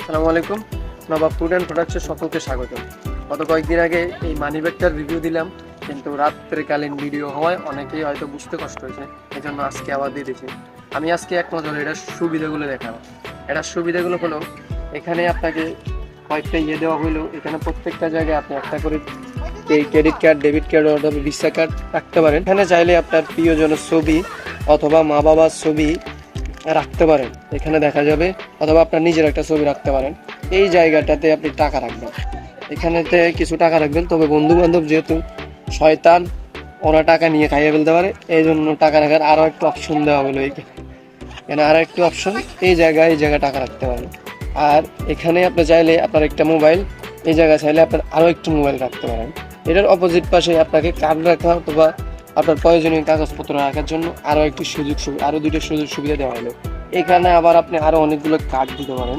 আসসালামু আলাইকুম। নবাব food and প্রোডাক্টসে সকলকে স্বাগত। গত কয়েকদিন আগে এই মানি ব্যাগটার রিভিউ দিলাম, কিন্তু রাত্রিকালীন ভিডিও হওয়ায় অনেকেই হয়তো বুঝতে কষ্ট হয়েছে, এই জন্য আজকে আবার দিয়ে দিয়েছি। আমি আজকে এক নজরে এটার সুবিধাগুলো দেখাবো। এটার সুবিধাগুলো হলো, এখানে আপনাকে কয়েকটা দেওয়া হলো। এখানে প্রত্যেকটা জায়গায় আপনি একটা করে এই ক্রেডিট কার্ড, ডেবিট কার্ড অথবা ভিসা কার্ড রাখতে পারেন। এখানে চাইলে আপনার প্রিয়জনের ছবি অথবা মা বাবার ছবি রাখতে পারেন, এখানে দেখা যাবে, অথবা আপনার নিজের একটা ছবি রাখতে পারেন। এই জায়গাটাতে আপনি টাকা রাখবেন, এখানেতে কিছু টাকা রাখবেন। তবে বন্ধু বান্ধব যেহেতু শয়তান, ওরা টাকা নিয়ে খাইয়ে ফেলতে পারে, এই জন্য টাকা রাখার আরও একটু অপশন দেওয়া হলো। এখানে আরও একটু অপশন, এই জায়গায় টাকা রাখতে পারেন। আর এখানে আপনি চাইলে আপনার একটা মোবাইল, এই জায়গায় চাইলে আপনার আরও একটু মোবাইল রাখতে পারেন। এটার অপোজিট পাশে আপনাকে কার্ড রাখা অথবা আপনার প্রয়োজনীয় কাগজপত্র রাখার জন্য আরও দুটো সুযোগ সুবিধা দেওয়া হলো। এখানে আবার আপনি আরও অনেকগুলো কার্ড দিতে পারেন।